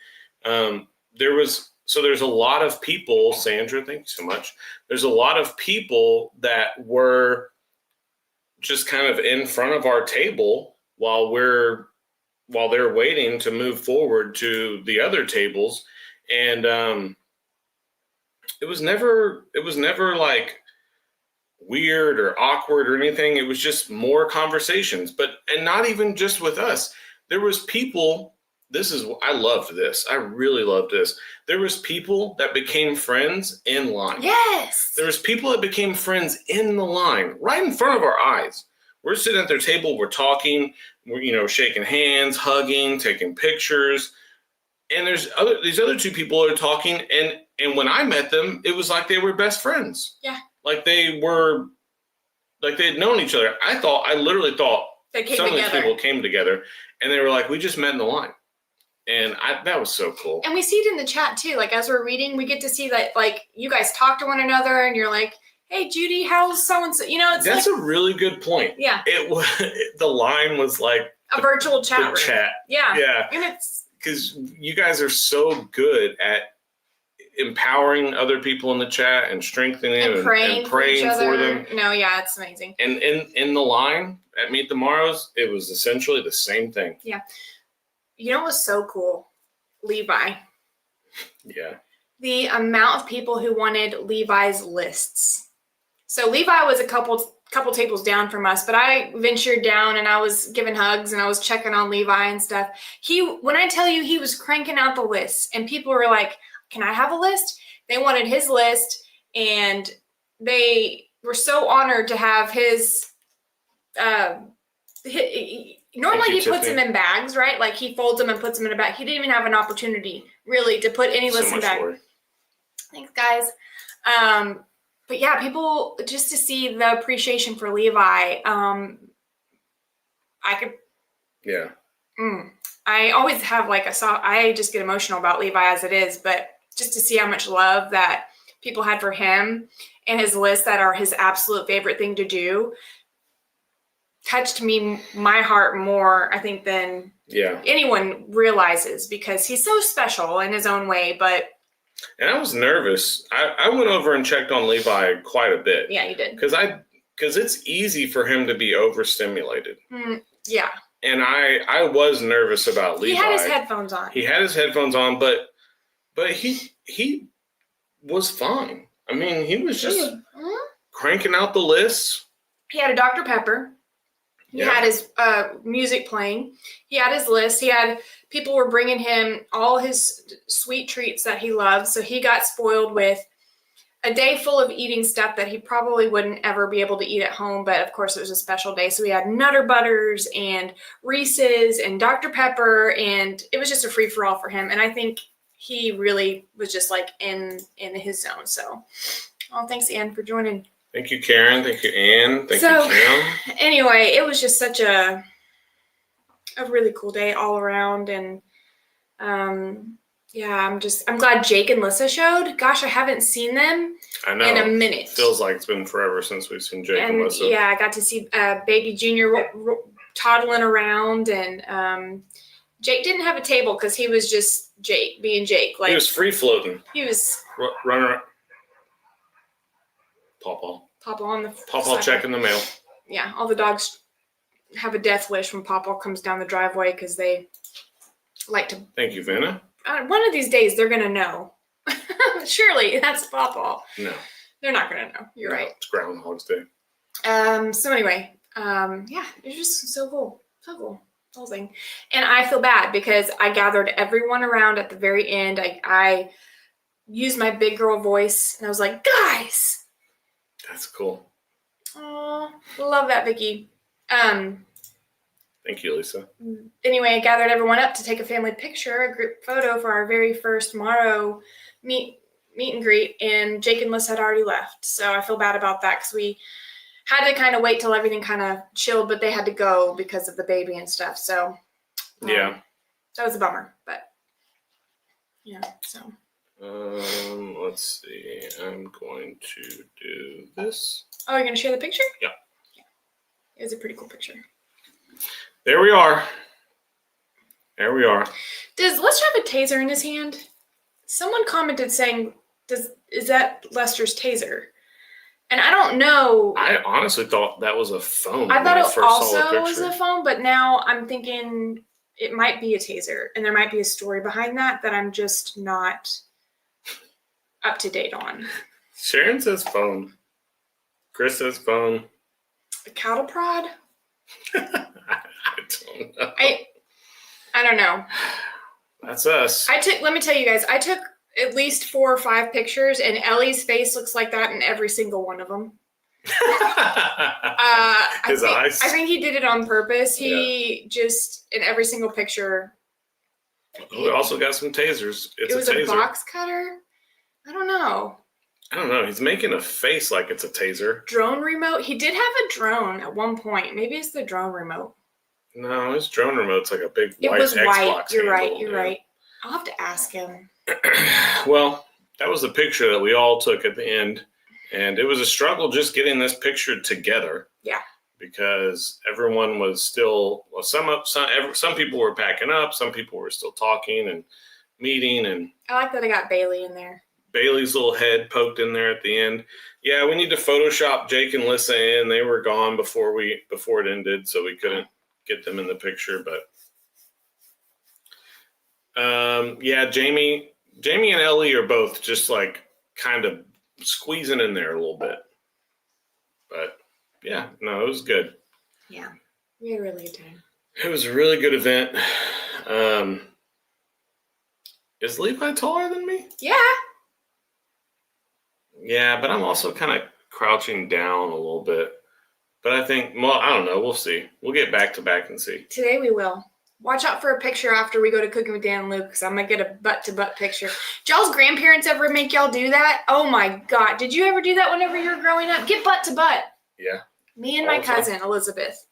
There's a lot of people, Sandra, thank you so much. There's a lot of people that were just kind of in front of our table while they're waiting to move forward to the other tables. And it was never like weird or awkward or anything. It was just more conversations, and not even just with us. There was people, I loved this. I really loved this. There was people that became friends in line. Yes. There was people that became friends in the line right in front of our eyes. We're sitting at their table, we're talking, we're shaking hands, hugging, taking pictures. And there's these other two people are talking, and when I met them, it was like they were best friends. Yeah. Like they had known each other. I literally thought some of these people came together, and they were like, we just met in the line. And that was so cool. And we see it in the chat too. Like as we're reading, we get to see that like you guys talk to one another, and you're like, hey, Judy, how's so-and-so? That's a really good point. Yeah. The line was like a virtual chat room. Chat. Yeah. Yeah. And it's because you guys are so good at empowering other people in the chat and strengthening them and praying for them. No, yeah, it's amazing. And in the line at Meet the Morrows, it was essentially the same thing. Yeah. You know what was so cool? Levi. Yeah. The amount of people who wanted Levi's lists. So Levi was a couple tables down from us, but I ventured down and I was giving hugs and I was checking on Levi and stuff. When I tell you he was cranking out the lists, and people were like, can I have a list? They wanted his list, and they were so honored to have his normally he puts them in bags, right? Like he folds them and puts them in a bag. He didn't even have an opportunity really to put any lists in bags. Thanks, guys. But yeah, people, just to see the appreciation for Levi, I always have I just get emotional about Levi as it is, but just to see how much love that people had for him and his lists that are his absolute favorite thing to do touched my heart more, I think, than anyone realizes, because he's so special in his own way. And I was nervous. I went over and checked on Levi quite a bit. Yeah, you did. Because it's easy for him to be overstimulated. Yeah. And I was nervous about Levi. He had his headphones on. But he was fine. I mean, he was just cranking out the lists. He had a Dr. Pepper. He had his music playing. He had his list. People were bringing him all his sweet treats that he loves. So he got spoiled with a day full of eating stuff that he probably wouldn't ever be able to eat at home. But of course, it was a special day. So we had Nutter Butters and Reese's and Dr. Pepper. And it was just a free for all for him. And I think he really was just like in his zone. So, thanks, Ann, for joining. Thank you, Karen. Thank you, Ann. Thank you, Kim. Anyway, it was just such a really cool day all around. And I'm glad Jake and Lissa showed. Gosh, I haven't seen them in a minute. Feels like it's been forever since we've seen Jake and Lissa. Yeah, I got to see baby Junior toddling around, and Jake didn't have a table because he was just Jake being Jake. He was free floating. He was running around. Pawpaw on the Pawpaw checking the mail. Yeah, all the dogs have a death wish when Pawpaw comes down the driveway because they like to. Thank you, Vanna. One of these days they're gonna know. Surely that's Pawpaw. No, they're not gonna know. You're right. It's Groundhog's Day. So anyway, it was just so cool. So cool. whole thing. And I feel bad because I gathered everyone around at the very end. I used my big girl voice and I was like, guys. That's cool. Oh, love that, Vicky. Thank you, Lisa. Anyway, I gathered everyone up to take a family picture, a group photo for our very first Morrow meet and greet, and Jake and Liz had already left. So I feel bad about that because we had to kind of wait till everything kind of chilled, but they had to go because of the baby and stuff. So Yeah. that was a bummer, but yeah, so. Let's see. I'm going to do this. Oh, you're going to share the picture? Yeah. It was a pretty cool picture. There we are. There we are. Does Lester have a taser in his hand? Someone commented saying, is that Lester's taser? And I don't know. I honestly thought that was a phone. I when thought I it first saw also the was picture. a phone, but now I'm thinking it might be a taser. And there might be a story behind that I'm just not up to date on. Sharon says phone. Chris says phone. A cattle prod? I don't know. I don't know. That's us. Let me tell you guys, I took at least 4 or 5 pictures, and Ellie's face looks like that in every single one of them. His eyes. I think he did it on purpose. He just, in every single picture. We also got some tasers. It was a taser. a box cutter? I don't know. I don't know. He's making a face like it's a taser. Drone remote? He did have a drone at one point. Maybe it's the drone remote. No, his drone remote's like a big It white was Xbox white. You're right. handle, You're yeah. right. I'll have to ask him. Well, that was the picture that we all took at the end. And it was a struggle just getting this picture together. Yeah. Because everyone was still, well, some people were packing up. Some people were still talking and meeting. And I like that I got Bailey in there. Bailey's little head poked in there at the end. Yeah, we need to Photoshop Jake and Lissa in. They were gone before it ended, so we couldn't get them in the picture. But yeah, Jamie and Ellie are both just like kind of squeezing in there a little bit. But yeah, no, it was good. Yeah, we had a really good time. It was a really good event. Is Levi taller than me? Yeah. Yeah, but I'm also kind of crouching down a little bit. But I think, well, I don't know. We'll see. We'll get back to back and see. Today we will. Watch out for a picture after we go to Cooking with Dan and Luke, because I'm going to get a butt-to-butt picture. Did y'all's grandparents ever make y'all do that? Oh, my God. Did you ever do that whenever you were growing up? Get butt-to-butt. Yeah. Me and my cousin, Elizabeth.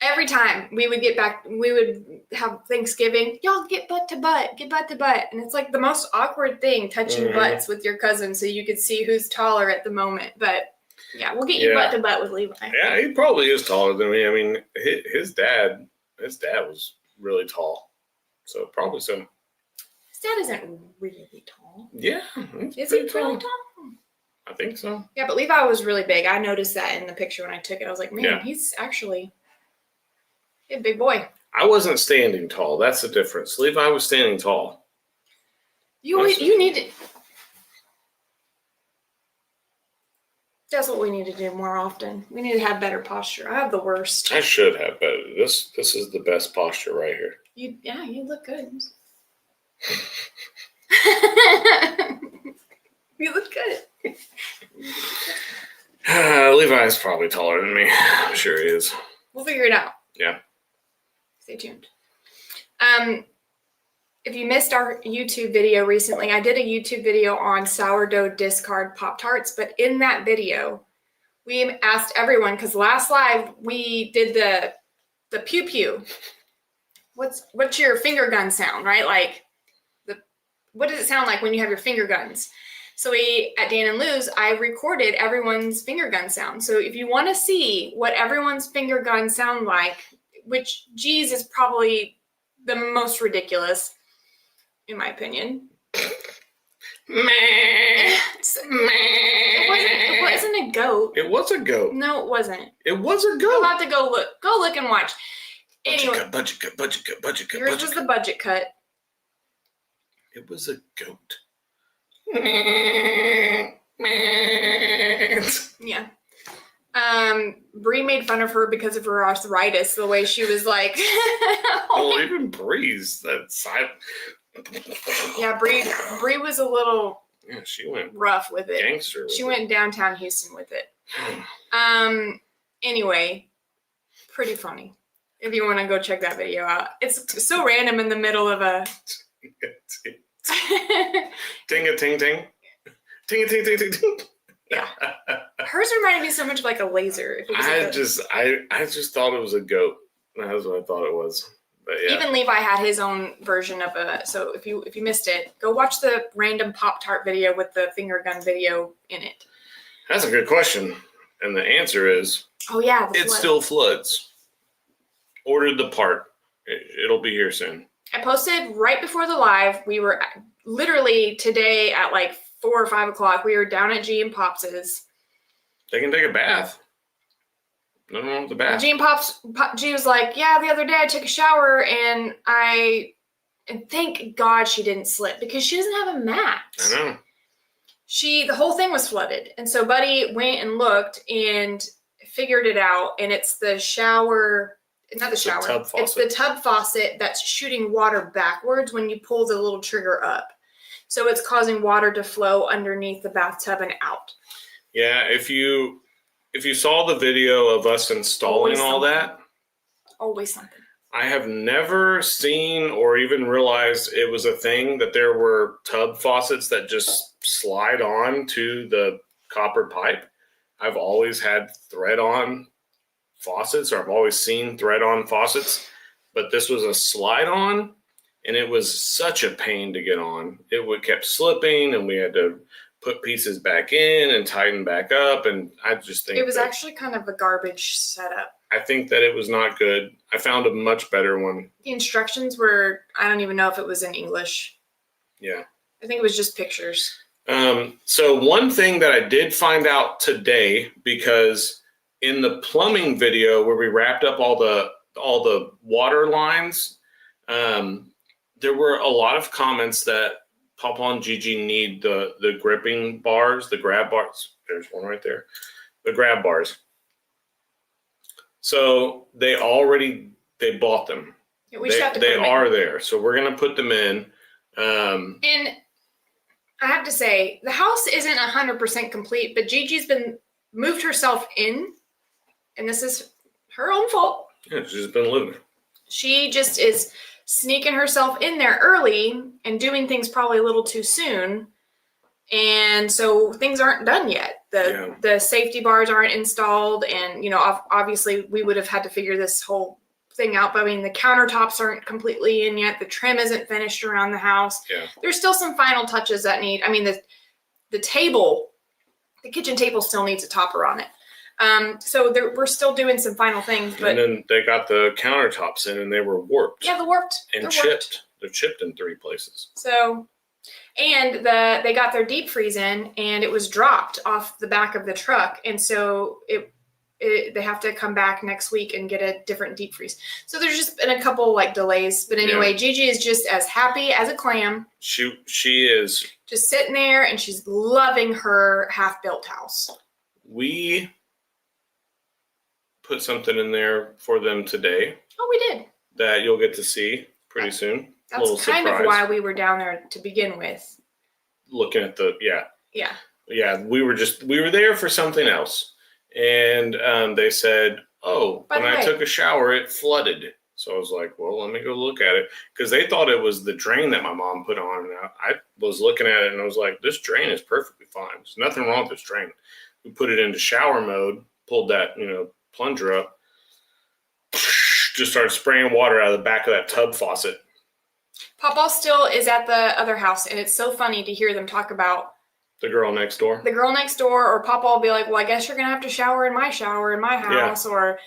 Every time we would get back, we would have Thanksgiving. Y'all get butt-to-butt. Get butt-to-butt. And it's like the most awkward thing, touching butts with your cousin so you could see who's taller at the moment. But, yeah, we'll get you butt-to-butt with Levi. Yeah, he probably is taller than me. I mean, his dad was really tall. So probably so. His dad isn't really tall. Yeah. Is he really tall? I think so. Yeah, but Levi was really big. I noticed that in the picture when I took it. I was like, man, Yeah. he's actually a big boy. I wasn't standing tall. That's the difference. Levi was standing tall. You need to. That's what we need to do more often. We need to have better posture. I have the worst. I should have better. This is the best posture right here. You look good. You look good. Levi's probably taller than me. I'm sure he is. We'll figure it out. Yeah. Stay tuned. If you missed our YouTube video recently, I did a YouTube video on sourdough discard Pop-Tarts, but in that video, we asked everyone, because last live we did the pew pew. What's your finger gun sound, right? Like what does it sound like when you have your finger guns? So at Dan and Lou's, I recorded everyone's finger gun sound. So if you want to see what everyone's finger guns sound like, which G's is probably the most ridiculous, in my opinion. It wasn't a goat. It was a goat. No, it wasn't. It was a You'll goat. have to go look. Go look and watch. Anyway, Budget cut. yours was the budget cut. It was a goat. Yeah. Bree made fun of her because of her arthritis, the way she was like. Well, even Bree's that side. Yeah, Bree was a little she went rough with it. Gangster. She went downtown Houston with it. Anyway, pretty funny. If you want to go check that video out, it's so random in the middle of a. Ting a ting ting. Ting a ting ting ting ting. Yeah. Hers reminded me so much of like a laser. If it was I just thought it was a goat. That's what I thought it was. But yeah. Even Levi had his own version of a. So if you missed it, go watch the random Pop-Tart video with the finger gun video in it. That's a good question, and the answer is. Oh yeah, it still floods. Ordered the part. It'll be here soon. I posted right before the live. We were literally today at like 4 or 5 o'clock. We were down at G and Pops's. They can take a bath. Nothing wrong with the bath. G was like, yeah, the other day I took a shower and thank God she didn't slip because she doesn't have a mat. I know. The whole thing was flooded. And so Buddy went and looked and figured it out. And it's the shower, not the shower. Tub faucet. It's the tub faucet that's shooting water backwards when you pull the little trigger up. So it's causing water to flow underneath the bathtub and out. Yeah, if you saw the video of us installing all that. Always something. I have never seen or even realized it was a thing that there were tub faucets that just slide on to the copper pipe. I've always had thread-on faucets, or I've always seen thread-on faucets, but this was a slide-on, and it was such a pain to get on. It kept slipping, and we had to put pieces back in and tighten back up, and I just think it was actually kind of a garbage setup. I think that it was not good. I found a much better one. The instructions were, I don't even know if it was in English. Yeah. I think it was just pictures. So one thing that I did find out today, because in the plumbing video where we wrapped up all the water lines, there were a lot of comments that Papa and Gigi need the gripping bars, the grab bars. There's one right there. The grab bars. So they bought them. Yeah, we just have to they put them are in. there. So we're going to put them in. And I have to say, the house isn't 100% complete, but Gigi's moved herself in, and this is her own fault. Yeah, she's been living. She just is sneaking herself in there early and doing things probably a little too soon. And so things aren't done yet. The safety bars aren't installed. And, obviously we would have had to figure this whole thing out. But I mean, the countertops aren't completely in yet. The trim isn't finished around the house. Yeah. There's still some final touches that need, the kitchen table still needs a topper on it. So we're still doing some final things. But and then they got the countertops in and they were warped. Yeah, they're warped. And they're chipped. Warped. They're chipped in 3 places. So, and they got their deep freeze in, and it was dropped off the back of the truck, and so they have to come back next week and get a different deep freeze. So there's just been a couple delays, but anyway, Gigi is just as happy as a clam. She is just sitting there, and she's loving her half-built house. We put something in there for them today. Oh, we did. That you'll get to see pretty soon. That's kind of why we were down there to begin with. Looking at Yeah. We were there for something else. And they said, when I took a shower, it flooded. So I was like, well, let me go look at it. Because they thought it was the drain that my mom put on. And I was looking at it and I was like, this drain is perfectly fine. There's nothing wrong with this drain. We put it into shower mode, pulled that, plunger up, just started spraying water out of the back of that tub faucet. Papa still is at the other house, and it's so funny to hear them talk about the girl next door. Or Papa will be like, well, I guess you're going to have to shower in my house, or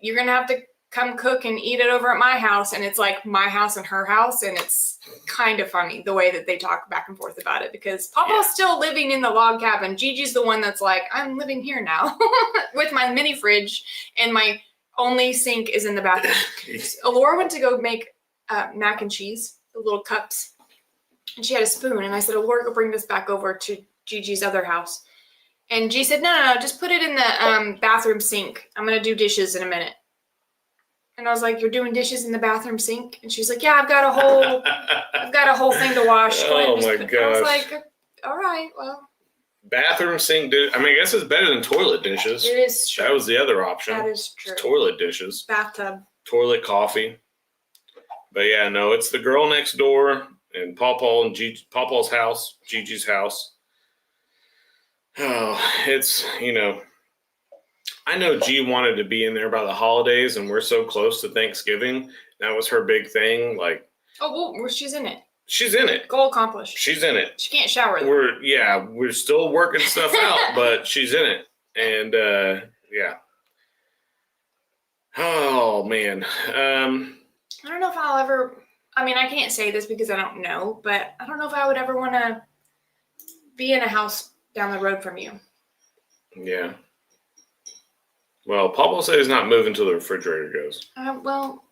you're going to have to come cook and eat it over at my house. And it's like my house and her house, and it's kind of funny the way that they talk back and forth about it, because Papa's still living in the log cabin. Gigi's the one that's like, I'm living here now with my mini fridge, and my only sink is in the bathroom. Alora went to go make mac and cheese, the little cups, and she had a spoon, and I said, Alora, go bring this back over to Gigi's other house. And G said, no, just put it in the bathroom sink. I'm going to do dishes in a minute. And I was like, you're doing dishes in the bathroom sink? And she's like, yeah, I've got a whole thing to wash. Oh my gosh. I was like, all right, well. Bathroom sink dish. I mean, I guess it's better than toilet dishes. It is true. That was the other option. That is true. It's toilet dishes. Bathtub. Toilet coffee. But yeah, no, it's the girl next door and Paw and Pawpaw's house, Gigi's house. Oh, it's, I know G wanted to be in there by the holidays, and we're so close to Thanksgiving. That was her big thing. Like, oh, well, she's in it. She's in it. Goal accomplished. She's in it. She can't shower though. We're still working stuff out, but she's in it. And yeah. Oh man. I don't know if I'll ever. I mean, I can't say this because I don't know, but I don't know if I would ever want to be in a house down the road from you. Yeah. Well, Papa said he's not moving till the refrigerator goes. Well,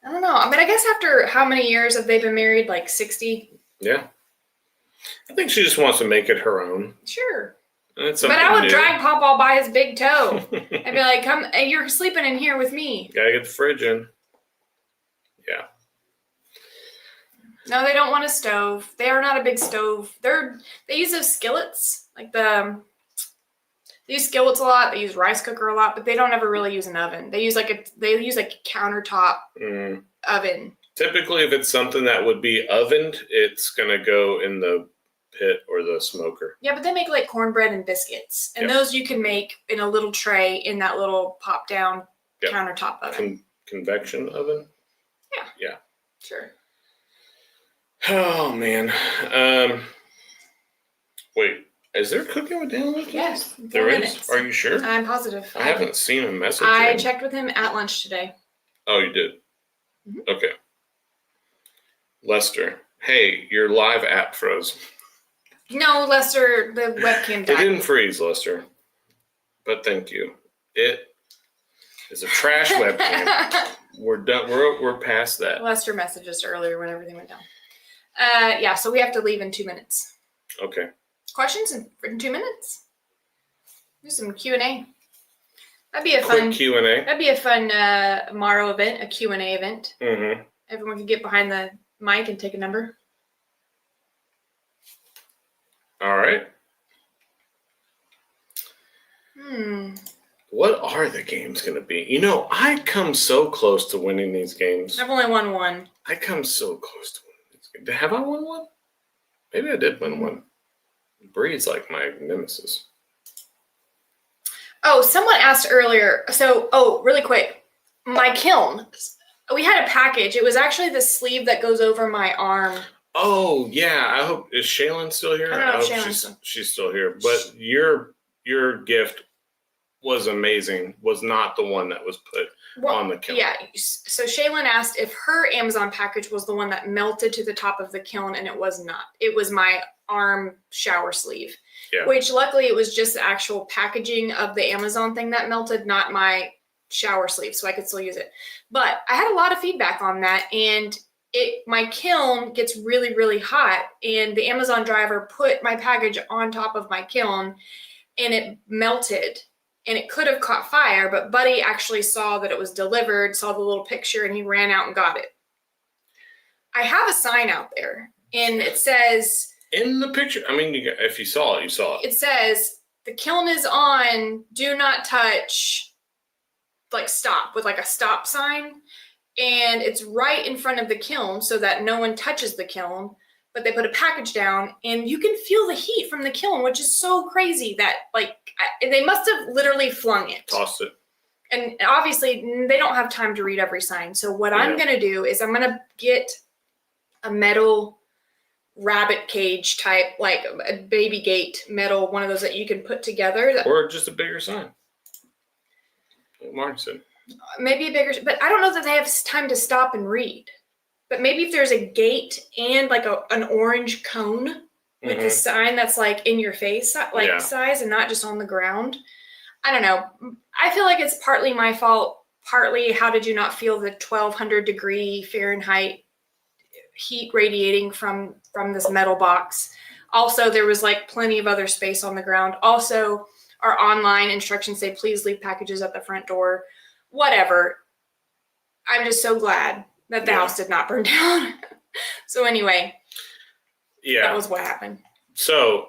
I don't know. I mean, I guess after how many years have they been married? Like 60? Yeah. I think she just wants to make it her own. Sure. But I would drag Papa by his big toe and be like, "Come, you're sleeping in here with me." Gotta get the fridge in. Yeah. No, they don't want a stove. They are not a big stove. They use those skillets, like they use skillets a lot. They use rice cooker a lot, but they don't ever really use an oven. They use like a countertop oven. Typically, if it's something that would be ovened, it's gonna go in the pit or the smoker. Yeah, but they make like cornbread and biscuits, and those you can make in a little tray in that little pop down countertop oven. Convection oven. Yeah. Sure. Oh man. Wait, is there cooking with Dan Luke? Yes. There is? Are you sure? I'm positive. I haven't seen a message. I checked with him at lunch today. Oh, you did? Mm-hmm. Okay. Lester, hey, your live app froze. No, Lester, the webcam It died. didn't freeze, Lester. But thank you. It is a trash webcam. We're done. We're past that. Lester messaged us earlier when everything went down. Yeah, so we have to leave in 2 minutes. Okay. Questions in 2 minutes? Do some Q&A. That'd be a Quick fun Q&A. That'd be a fun Morrow event, a Q&A event. Mm-hmm. Everyone can get behind the mic and take a number. All right. What are the games going to be? I come so close to winning these games. I've only won one. I come so close to winning these games. Have I won one? Maybe I did win one. Bree's like my nemesis. Oh, someone asked earlier. So, really quick. My kiln. We had a package. It was actually the sleeve that goes over my arm. Oh, yeah. I hope, is Shaylin still here? I don't know if hope Shaylin's she's still here. But your gift was amazing. Was not the one that was put on the kiln. Yeah. So Shaylin asked if her Amazon package was the one that melted to the top of the kiln, and it was not. It was my arm shower sleeve. Yeah. Which luckily it was just the actual packaging of the Amazon thing that melted, not my shower sleeve, so I could still use it. But I had a lot of feedback on that, and my kiln gets really, really hot, and the Amazon driver put my package on top of my kiln, and it melted, and it could have caught fire, but Buddy actually saw that it was delivered, saw the little picture, and he ran out and got it. I have a sign out there, and it says... In the picture, I mean, if you saw it, you saw it. It says, the kiln is on, do not touch, like stop, with like a stop sign. And it's right in front of the kiln so that no one touches the kiln, but they put a package down and you can feel the heat from the kiln, which is so crazy that they must have literally flung it. Tossed it. And obviously they don't have time to read every sign. So what I'm going to do is I'm going to get a metal rabbit cage type, like a baby gate metal, one of those that you can put together. Or just a bigger sign. Like Mark said. Maybe a bigger, but I don't know that they have time to stop and read. But maybe if there's a gate and like an orange cone with a sign that's like in your face, size and not just on the ground. I don't know. I feel like it's partly my fault. Partly, how did you not feel the 1200 degree Fahrenheit heat radiating from this metal box? Also, there was like plenty of other space on the ground. Also, our online instructions say please leave packages at the front door. Whatever. I'm just so glad that the house did not burn down. So anyway, that was what happened. So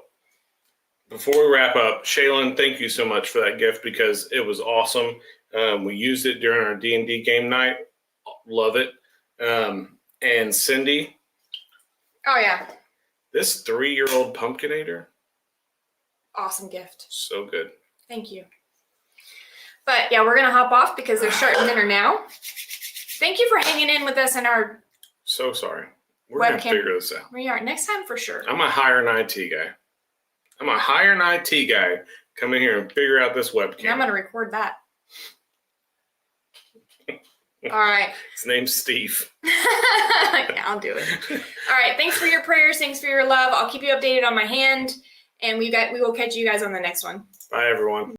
before we wrap up, Shaylin, thank you so much for that gift because it was awesome. We used it during our D&D game night. Love it. And Cindy. Oh, yeah. This 3-year-old Pumpkinator. Awesome gift. So good. Thank you. But yeah, we're going to hop off because they're starting dinner now. Thank you for hanging in with us in our So sorry. We're going to figure this out. We are. Next time for sure. I'm going to hire an IT guy. Come in here and figure out this webcam. And I'm going to record that. All right. His name's Steve. Yeah, I'll do it. All right. Thanks for your prayers. Thanks for your love. I'll keep you updated on my hand. And we will catch you guys on the next one. Bye, everyone.